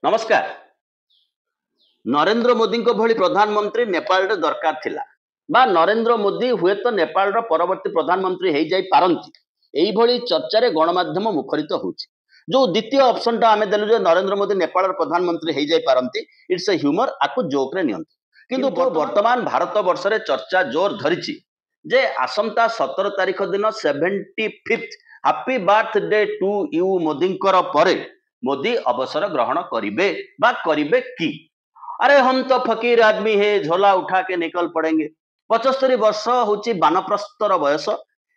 नमस्कार। नरेंद्र मोदी को भली प्रधानमंत्री नेपाल रे दरकार थिला बा नरेंद्र मोदी हुए तो नेपाल रो परवर्ती प्रधानमंत्री हो जाई पारंती एई भली चर्चा रे गणमाध्यम मुखरित होउची। जो द्वितीय ऑप्शन टा आमे देलु जे नरेंद्र मोदी नेपाल रो प्रधानमंत्री हो जाई पारंती इट्स ए ह्यूमर आकु जोक रे नियंती। किंतु वर्तमान भारत वर्ष रे चर्चा जोर धरिची जे आसंता 17 तारिख दिन 75th happy birthday to you मोदींकर परे मोदी अवसर ग्रहण करिबे बा करिबे की। अरे हम तो फकीर आदमी है, झोला उठा के निकल पड़ेंगे। 75 वर्ष होची बानप्रस्तर बयस।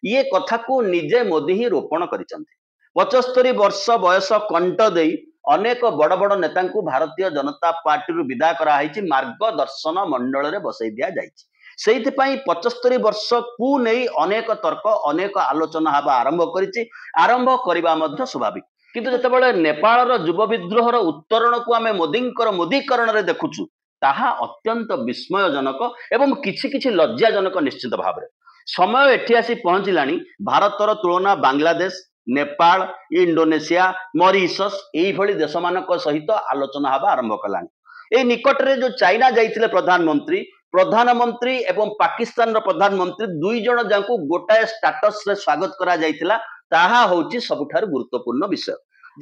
ये कथा को निजे मोदी ही रोपण करिसंती। 75 वर्ष बयस कंठ देई अनेक बड़ बड़ नेता को भारतीय जनता पार्टी रु विदा करा हाइची, मार्गदर्शन मंडल रे बसई दिया जाइची। सेइथिपाई 75 वर्ष को नहीं अनेक तर्क अनेक आलोचना हवा आरंभ करिची। आरंभ करिबा मध्य स्वाभाविक, किंतु जेतेबेले नेपाल युव विद्रोहर उत्तरण को आमे मोदींकर मोदीकरण रे देखुछु ताहा अत्यंत विस्मयजनक एवं किछि किछि लज्जाजनक निश्चित भाव रे। समय एठी आसी पहुंचिलानी भारतर तुलना बांग्लादेश, नेपाल, इंडोनेशिया, मॉरिशस एई भली देश मानक सहित आलोचना हवा आरंभ कलानी। ए निकट रे जो चाइना जाइथिले प्रधानमंत्री एवं पाकिस्तान रो प्रधानमंत्री दुई जण जांकू गोटाए स्टेटस रे स्वागत करा जाइथिला। ताहा होची सबुठार गुरुत्वपूर्ण विषय।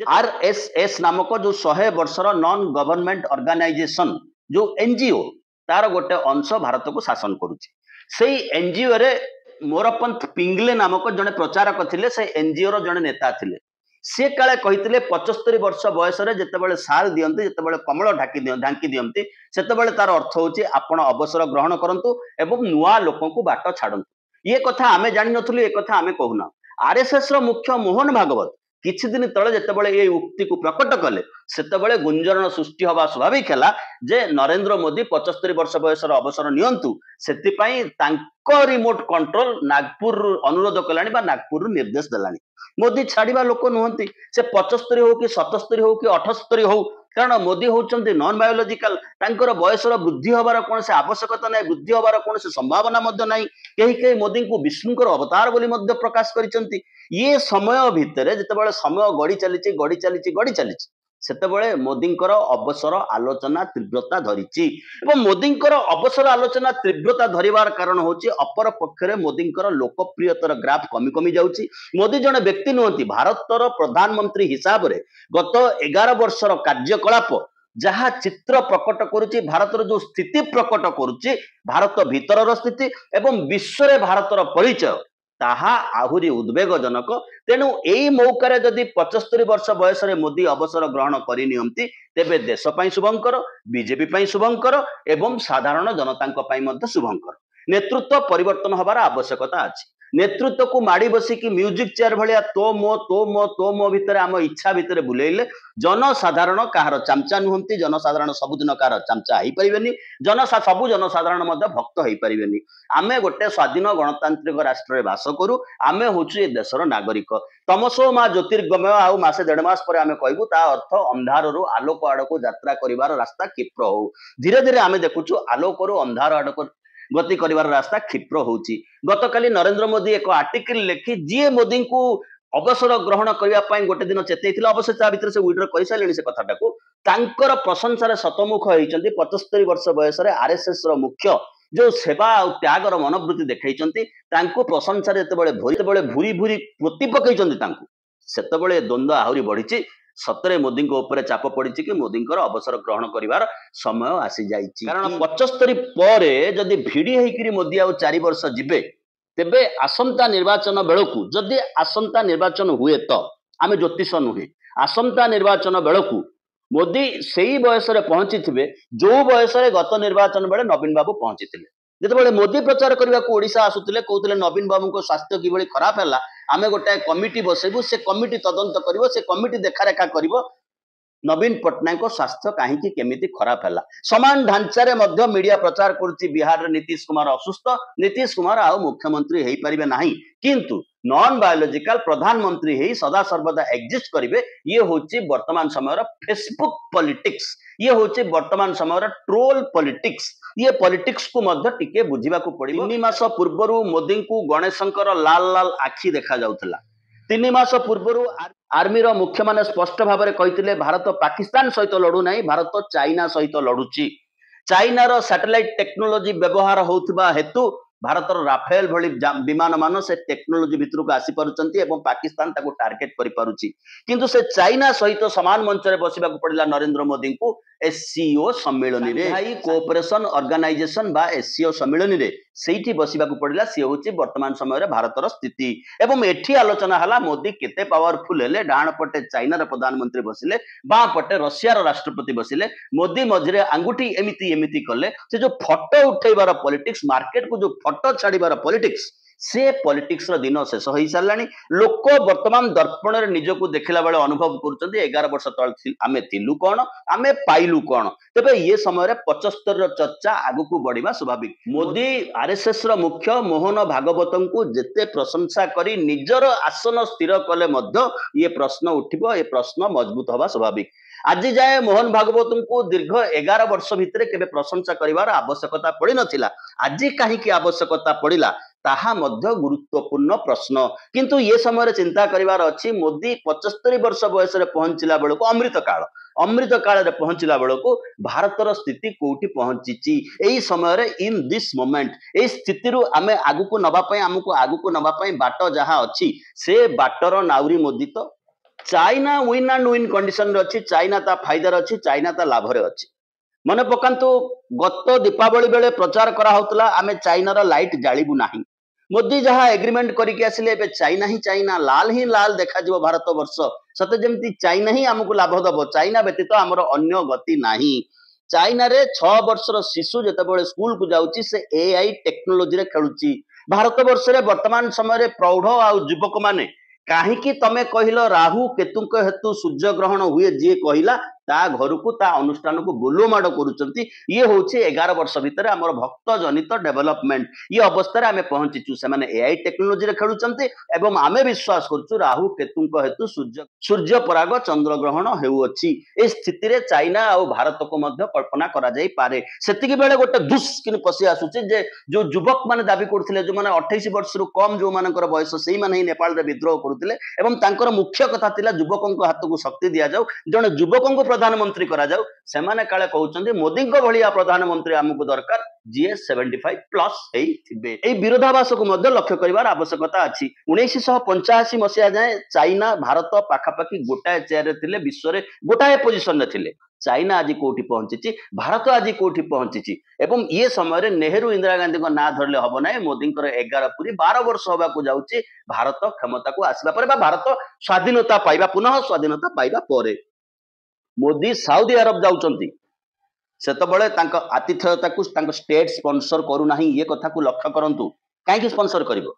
आरएसएस नामक जो 100 वर्षर नॉन गवर्नमेंट ऑर्गेनाइजेशन जो एनजीओ तार गोटे अंश भारत को शासन करुची। सेई एनजीओ रे मोरपंथ पिंगले नामक जने प्रचारक थिले। से एनजीओ रो जने नेता थिले। से काले कहिथिले 75 वर्ष बयस रे जेतेबेले साल दियंती, जेतेबेले कमल ढांकी दियंती, सेतेबेले तार अर्थ होची आपण अवसर ग्रहण करंतु एवं नुआ लोकन को बाट छाडंतु। ये कथा आमे जानि नथुलु, ये कथा आमे कहूना। आरएसएस रो मुख्य मोहन भागवत किछि दिन तळे जेतेबेले ये उक्ति को प्रकट कले सेतेबेले गुंजरण सृष्टि हवा स्वाभाविक हैला जे नरेंद्र मोदी 75 वर्ष बयसर अवसर नियंतु। सेति पई तांको रिमोट कंट्रोल नागपुर अनुरोध कलानी बा नागपुर निर्देश देलानी। मोदी छाड़िबा लोक नुहंती, से 75 हो कि 77 हो कि 78 हो, कारण मोदी होचंती नॉन बायोलॉजिकल। तांकर बयसर वृद्धि होबार कोनसे आवश्यकता नै, वृद्धि होबार कोनसे संभावना मध्य नै। केही मोदी को विष्णुकर अवतार बोली मध्य प्रकाश करिसंती। ये समय भितर जेतेबेले समय गड़ी चलीची सेतेबेले मोदींकर अवसर आलोचना तीव्रता धरिची। एवं मोदींकर अवसर आलोचना तीव्रता धरिबार कारण होची अपर पक्षरे मोदींकर लोकप्रियतार ग्राफ कमी कमी जाउची। मोदी जने व्यक्ति नुहंती, भारतर प्रधानमंत्री हिसाब रे गत 11 वर्षर कार्यकलाप जहा चित्र प्रकट करुची, भारतर जो स्थिति प्रकट करुची, भारत भीतर स्थिति एवं विश्व रे भारतर परिचय ताहा आहुरी उद्वेगजनक। तेणु एई मौका जदि 75 वर्ष बयस मोदी अवसर ग्रहण करनियंती तेबे देश पई शुभंकर, बीजेपी पई शुभंकर एवं साधारण जनता शुभंकर। नेतृत्व परिवर्तन हबार आवश्यकता अछि। नेतृत्व को माड़ी बसी कि म्यूजिक चेयर भलिया तो मो भितर आम इच्छा भितर बुलेइले जनसाधारण कहार चामचा नुहंती। जनसाधारण सबुदिन कहार चामचा हेई परिबेनी। सबु जनसाधारण मध्य भक्त हेई परिबेनी। आमे गोटे स्वाधीन गणतांत्रिक राष्ट्र रे वास करू। आमे होछु ए देशर नागरिक। तमसो मा ज्योतिर्गमय आउ मासे डेढ़ मास पर आमे कहबू ता अर्थ अंधार रु आलोक आड़को यात्रा करिवार रास्ता क्षिप्र हो। धीरे धीरे आमे देखुछु आलोक रु अंधार आड़को गति करिवार रास्ता क्षिप्र होउची। गतकाली नरेंद्र मोदी एक आर्टिकल लिखि जी मोदी को अवसर ग्रहण करिया पई गोटे दिन चेतैथिला। अवश्य ता भितर से विड्र करि सालेनी से कथाटाको। तांकर प्रशंसा रे शतमुख होइचंती। 75 वर्ष बयस रे आरएसएस रो मुख्य जो सेवा और त्यागर मनोवृत्ति देखैचंती, तांको प्रशंसा रे जेतेबेले भूरी भूरी प्रति पकैचंती तांको, सेतेबेले द्वंद्व आहुरी बढ़िची। सतरे मोदी ऊपर चाप पड़ी कि मोदी अवसर ग्रहण करिवार समय आसी जाइछि। कारण 75 परे जदि भिड़ी हेकरी मोदी आउ 4 वर्ष जिबे तेबे आसंता निर्वाचन बेलकू जदि आसंता निर्वाचन हुए तो आमे ज्योतिष नुहे, आसंता निर्वाचन बेलकू मोदी सेई बयस रे पहुंची थिबे जो बयस रे गत निर्वाचन बेले नवीन बाबू पहुंची थिले। जेतेबेले मोदी प्रचार करबा को ओडिसा आसुतिले कहउतिले नवीन बाबू को स्वास्थ्य किबळी खराब हैला, आमे गोटे कमिटी बसेबू, से कमिटी तदंत करिवो, से कमिटी देखारेखा करिवो नवीन पटनायक स्वास्थ्य कहीं केमिति खराब हैला। समान ढांचारे मध्य मीडिया प्रचार करुची बिहार रे नीतीश कुमार असुस्थ, नीतीश कुमार आउ मुख्यमंत्री हेई परिबे नाही, किंतु नॉन बायोलॉजिकल प्रधानमंत्री हेई सदा सर्वदा एग्जिस्ट करिवे। ये होची वर्तमान समय फेसबुक पॉलिटिक्स, ये होची वर्तमान समय ट्रोल पॉलिटिक्स। ये पॉलिटिक्स को मध्य टिके बुझिबा को पड़िबो। 3 मास पूर्वरु मोदी को गणेशंकर लाल लाल आखी देखा जाउथला। 3 मास पूर्वरु आर्मीर मुख्य मैंने स्पष्ट भाव में कहते भारत पाकिस्तान सहित लड़ू ना, भारत चाइना सहित लड़ुची। चाइनार सैटेलाइट टेक्नोलोजी व्यवहार होता हेतु भारतर राफेल भली विमान मान से टेक्नोलोजी भितर को आसी पारुचंती एवं पाकिस्तान ताको टार्गेट करि पारुची। किंतु से चाइना सहित समान मंच रे बसिबा को पड़िला नरेंद्र मोदी को एससीओ सम्मेलन रे, हाई कोऑपरेशन ऑर्गेनाइजेशन बा एससीओ सम्मेलन रे सेठी बसिबा को पड़िला। से होची वर्तमान समय रे भारतर स्थिति एवं एठी आलोचना हला मोदी केते पावरफुल हेले। डाण पटे चाइनार प्रधानमंत्री बसिले, बाँ पटे रशियार राष्ट्रपति बसिले। मोदी मझिरे आंगुठी एमिति एमिति कले। से जो फोटो उठेबार पॉलिटिक्स, मार्केट को जो फोटो छाड़ीबार पॉलिटिक्स, से पॉलिटिक्स रो दिन शेष हो सारानी। लोक वर्तमान दर्पण रे निजको देखला बेले अनुभव करुचंती 11 वर्ष तले आमे थिलु कोन, आमे पाइलु कोन। तबे ये समय रे 75 रो चर्चा आगु बढ़िबा स्वाभाविक। मोदी आरएसएस रो मुख्य मोहन भागवतम को जेते प्रशंसा करी निजर आसन स्थिर कले मध्य ये प्रश्न उठिबो, ये प्रश्न मजबूत होबा स्वाभाविक। आज जाए मोहन भागवत को दीर्घ 11 वर्ष भितर केबे प्रशंसा करिवार आवश्यकता पड़ी नथिला। आज कहीं आवश्यकता पड़िला ताहा मध्य गुरुत्वपूर्ण प्रश्न। किंतु ये समय चिंता करिवार अछि मोदी 75 वर्ष बयस रे पहुंचला बेलको अमृत काल रे पहुंचला बेलको भारतर स्थिति कोठी पहुंचीची। एई समय रे इन दिस मोमेंट एई स्थिति रु आमे आगु को नबा पई, हमको आगु को नबा पई बाट जहा अछि से बाटर नाउरी मोदी। तो China win and win condition रे अछि। चाइना ता फायदा रे अछि, चाइना ता लाभ रे अछि। मने पकांतु गत दीपावली बेले प्रचार करा होतला आमे चाइनार लाइट जालिबु नाही। मोदी जहाँ एग्रीमेंट करके आसिले एबे चाइना ही लाल देखा जिवो भारत वर्ष। सते जेमती चाइना ही हमको लाभ दबो, चाइना व्यतीत हमर अन्य गति नाही। चाइना रे 6 वर्षर शिशु जेतेबेले स्कूल को जाउची से एआई टेक्नोलोजी रे खेलुची। भारत वर्ष रे वर्तमान समय रे प्रौढ़ आ युवक माने काहेकि तमे कहिलो राहु केतुक हेतु सूर्य ग्रहण हुए, जी कहिला ता घर को ता अनुष्ठान को गोलोमाड़ करुचंती। ये होचे 11 वर्ष भितर हमर भक्त जनित डेवलपमेंट। ये अवस्था रे आमे पहुंचीचु। से माने एआई टेक्नोलोजी रे खेलुचंती एवं आमे विश्वास करछु राहु केतुक हेतु सूर्य पराग चंद्र ग्रहण हेउअछि। ए स्थिति रे चाइना आ भारत को मध्य कल्पना करा जाई पारे। सेतिकी बेले गोटे दुष्किन पसी आसुछि जे जो युवक माने दाबी करथिले, जो माने 28 वर्ष रु कम जो मानकर बयस सेही माने ही नेपाल रे विद्रोह करुथिले एवं तांकर मुख्य कथा थिला युवकंक हाथ को शक्ति दिया जाऊ, जने युवकंक प्रधानमंत्री करा जाऊ। सेमाने काले कहउचंदी मोदींक भलिया प्रधानमंत्री हमकु दरकार जीए 75 प्लस हेई थिबे। एई विरोधाभास को मध्य लक्ष्य करिवार आवश्यकता अछि। 1985 मसिया जाए चाइना भारत पाखापाखि गोटाए चेयर रे थिले, विश्व रे गोटाए पोजिशन रे थिले। चाइना आज कोठी पहुंचीची, भारत आज कोठी पहुंचीची एवं ये समय रे नेहरू इंदिरा गांधी को ना धरले हबो नै। मोदींकर 11 पूरी 12 वर्ष होबा को जाउची भारत क्षमता को आसला परे बा भारत स्वाधीनता पाइबा, पुनः स्वाधीनता पाइबा परे। मोदी साउदी अरब जाउचंती, सेतबेले तांका आतिथ्यता को तांका स्टेट स्पॉन्सर करू नाही। ये कथा को लक्ष्य करंतु, काहे स्पॉन्सर करिवो?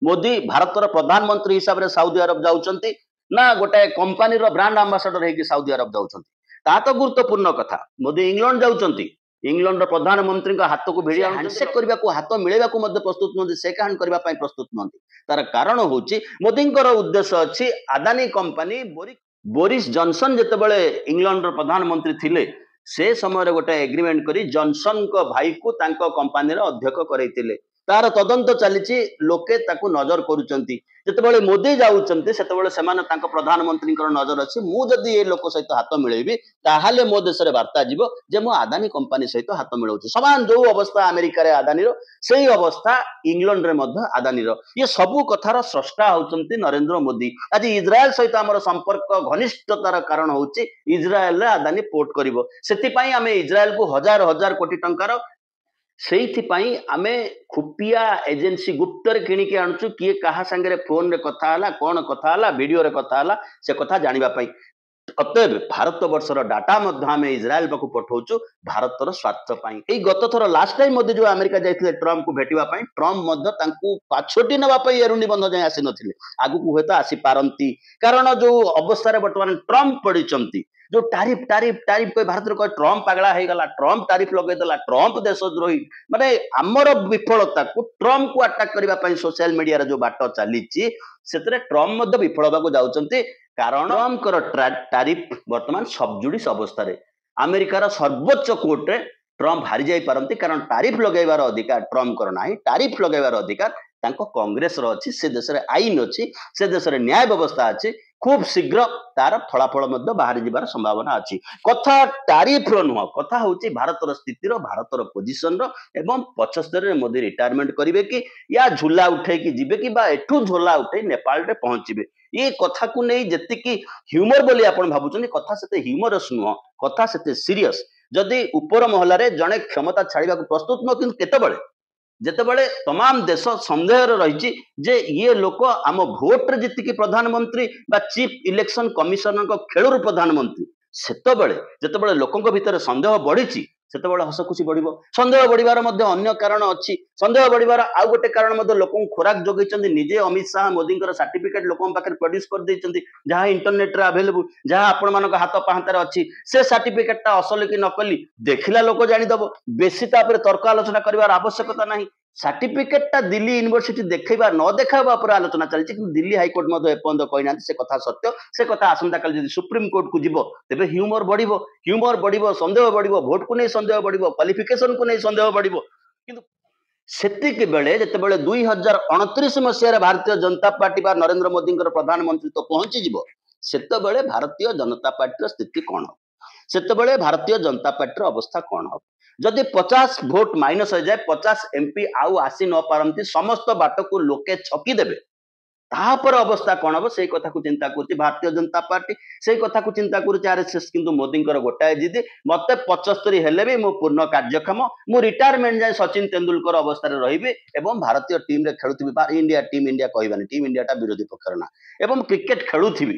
मोदी भारतर प्रधानमंत्री हिसाब रे साउदी अरब जाउचंती ना गोटे कंपनी रो ब्रांड एम्बेसडर हेकि साउदी अरब जाउचंती, ता तो गुरुत्वपूर्ण कथा। मोदी इंग्लैंड जाउचंती, इंग्लैंड रो प्रधानमंत्री का हाथ को भिड़िया हैंडशेक करबा को, हाथ मिलेबा को मध्य प्रस्तुत नथि, शेक हैंड करबा पई प्रस्तुत नथि। तार कारण होची मोदींकर उद्देश्य अछि अदानी कंपनी। बोरिस जॉनसन जेतेबेले इंग्लैंड रो प्रधानमंत्री थिले, से समय गोटे एग्रीमेंट करी जॉनसन को भाई को तांको कंपनी रो अध्यक्ष करैतिले। तार तदंत चलीची, लोके ताकू नजर करूचंती। जेतेबेले मोदी जाउचंती सेतेबेले सेमाने तांको प्रधानमंत्री नजर अछि, मु जदि ए लोक सहित हाथ मिलेबी ताहाले मो देश रे वार्ता जीवो जे मु अदानी कंपनी सहित हाथ मिलाउछि। समान जो अवस्था अमेरिका रे अदानी रो, सेही अवस्था इंग्लैंड रे मध्य अदानी रो। ये सबु कथार स्रष्टा होचंती नरेंद्र मोदी। आज इजराइल सहित हमर संपर्क घनिष्ठतार कारण होची इजराइल रे अदानी पोर्ट करिवो। सेति पई आमे इजराइल को हजार हजार कोटी टंकार सेइथिपाई आमे खुफिया एजेंसी गुप्तर किणिके आणुचु, किए कहा संगे फोन रे कथा हला, कोन कथा हला, वीडियो रे कथा हला, से कथा जानिबा पई। अतएव भारत वर्षर डाटा मध्य आमे इजराइल पाखु पठौचु भारतर स्वार्थ पई। एई गत थर लास्ट टाइम मोदी जो अमेरिका जाइथिले ट्रम्प को भेटिबा पई, ट्रम्प मध्य तांकु पाछोटी नबा पई एरुंडी बंध जाय आसी नथिले, आगु को हेता आसी पारंती। कारण जो अवस्था रे वर्तमान ट्रम्प पडिचंती, जो टारिफ टारिफ टारिफ कोई भारत रे ट्रम्प पागला हे गला, ट्रम्प टारिफ लगे देला, ट्रम्प देशद्रोही। माने हमर विफलता को ट्रम्प को अटैक करबा पई सोशल मीडिया रे जो बाट चलीची, सेतरे ट्रम्प मध्य विफल होबा को जाउचंती। कारण ट्रम्प कर टारिफ वर्तमान सबजुडिस अवस्था रे अमेरिकार सर्वोच्च कोर्ट रे ट्रम्प हारि जाई पारंती। कारण टारिफ लगेबार अधिकार ट्रम्प कर नाही, टारिफ लगेबार अधिकार तांको कांग्रेस रो अछि। से देश रे आईन अछि, से देश रे न्याय व्यवस्था अछि। खूब शीघ्र तार फलाफल बाहरी जीवार संभावना अच्छी कथा टारिफ नुह कथा हूँ भारतर स्थितिर भारतर पोजिशन एवं 75 मोदी रिटायरमेंट करेंगे कि या झूला उठे कि जीवे कि एठू झोला उठे नेपाल रे पहुंचे ये कथा को नहीं जी ह्यूमर बोली आपण भावुं कथा से ह्यूमरस नुह कथा से सीरियस जदि ऊपर महल जड़े क्षमता छाड़ा प्रस्तुत नुह कि केतबेले जेतेबेले तमाम देश संदेह रही जे ये लोक आम भोट रे जीतिकी प्रधानमंत्री बा चीफ इलेक्शन कमिशनर खेलु प्रधानमंत्री सेतबेले जेतेबेले लोकंक भितर संदेह बढ़ी सेतेबेले हस खुशी बढ़िबो संदेह बढ़िबार मध्य अन्य कारण अच्छी संदेह बढ़िबार आउ गोटे कारण मध्य लोकंक खोराक जोगैचंदी निजे अमित शाह मोदी सर्टिफिकेट लोकंक पाखे प्रोड्यूस कर दैचंदी जहां इंटरनेट रे अवेलेबल जहां आपण मानक हाथ पाहांतार अच्छी से सर्टिफिकेटटा असल कि नकली देखिला लोक जानिदबो बेसी तापर तर्क आलोचना करिवार आवश्यकता नहीं सर्टिफिकेटटा दिल्ली यूनिवर्सिटी देखा न देखा पर आलोचना चलती दिल्ली हाइकोर्ट एपर्यंत कहना से कथा सत्य से कथा आसंता काली जब सुप्रीम कोर्ट को जीव तेरे ह्यूमर बढ़ संदेह बढ़ भोट को नहीं संदेह बढ़ क्वालिफिकेशन को नहीं संदेह बढ़ कि सेतिक बेले जितेबाला 2029 मसीह भारतीय जनता पार्टी बा नरेंद्र मोदी प्रधानमंत्री तो पहुंचीज सेतबेले भारतीय जनता पार्टी स्थिति कौन हम सेतबेले भारतीय जनता पार्टी अवस्था कौन हम जदि 50 भोट माइनस हो जाए 50 एमपी आउ आसी न पारती समस्त बाट को लोके छकीदेवे तापर अवस्था कौन हम से कथा को चिंता कर भारतीय जनता पार्टी से कथा को चिंता कर आरएसएस किंतु मोदी गोटाए जिद मत 75 हेले भी मो पूर्ण कार्यक्षम मु रिटायरमेंट जाए सचिन तेंदुलकर अवस्था रही एवं भारतीय टीम रे खेलुथी इंडिया कहबानी टीम इंडिया विरोधी पक्ष ना एवं क्रिकेट खेलुथी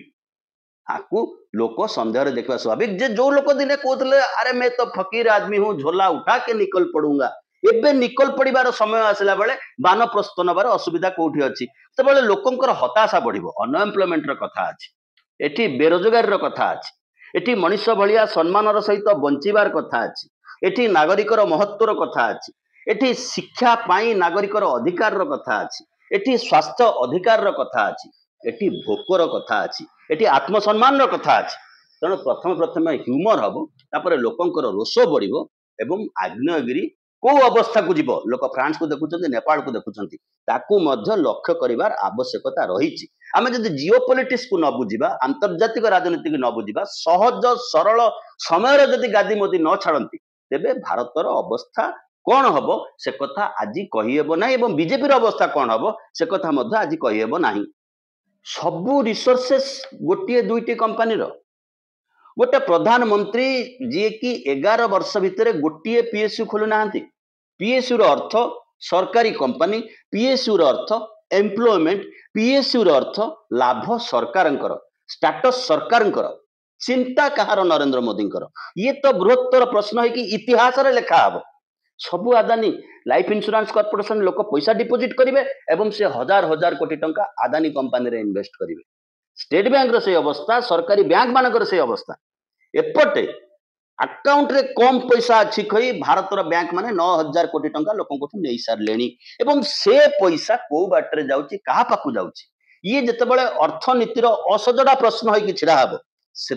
आपको लोक संदेह देखा स्वाभाविक जे जो लोक दिने कहते अरे मैं तो फकीर आदमी हूँ झोला उठा के निकल पड़ूंगा एबे निकल पड़ार समय आसला बेले बान प्रस्तुत नबार असुविधा कौटी अच्छी से लोकंर हताशा बढ़ अनएम्प्लॉयमेंट कथा अच्छी एटी बेरोजगार कथा अच्छी एटी मनुष्य भाया सम्मान सहित बंचार कथा अच्छी एटी नागरिकर महत्वर कथा अच्छी एटी शिक्षा पाई नागरिकर अधिकार कथा अच्छी एटी स्वास्थ्य अधिकार कथा अच्छी एटी भोकर कथा अच्छी एटी आत्मसम्मान कथा अच्छी तेणु प्रथम ह्यूमर हम तापर लोकंर रोष बढ़ एवं आग्नेयगिरी को अवस्था को जीव लोक फ्रांस को देखुं नेपाल को देखुं लक्ष्य कर आवश्यकता रही आम जब जिओ पॉलिटिक्स को न बुझा आंतर्जातिक राजनीति को न बुझा सहज सरल समय जदि गादी मोदी न छाड़ती तेबे भारतर अवस्था कौन हम से कथा आज कहीहेब ना बीजेपी अवस्था कौन हम से कथा आज कहीहेब ना सबू रिसोर्सेस गोटे दुईटी कंपानी गोटे प्रधानमंत्री जी की 11 वर्ष भितर गोटे पीएसयू खोलु ना पीएसयू अर्थ सरकारी कंपनी पीएसयू अर्थ एम्प्लॉयमेंट पीएसयू अर्थ लाभ सरकार स्टेटस सरकार चिंता कहार नरेंद्र मोदी ये तो बृहत्तर प्रश्न है कि इतिहास रे लेखा हम सबू आदानी लाइफ इंश्योरेंस कॉर्पोरेशन लोक पैसा डिपोजिट करेंगे एवं से हजार हजार कोटी टंका आदानी कंपनी रे इन्वेस्ट करेंगे स्टेट बैंक रो से अवस्था सरकारी बैंक मानकर से अवस्था एपटे अकाउंट रे कम पैसा अच्छी कही भारतर बैंक माने 9000 कोटी टंका लोक नहीं सारे एवं से पैसा कौ बाटर जाऊँगी क्या पाखु जाऊँगी ये जितेबाला अर्थनीतिर असजड़ा प्रश्न है कि छिड़ा हम से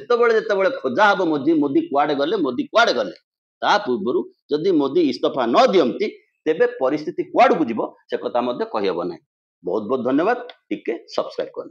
खोजा हम मोदी कुआडे गले ता पूर्व जदि मोदी इस्तीफा न दियंती तेबे परिस्थिति कुआड़ को जीव से कथा कहीहब ना बहुत बहुत धन्यवाद टिके सब्सक्राइब कर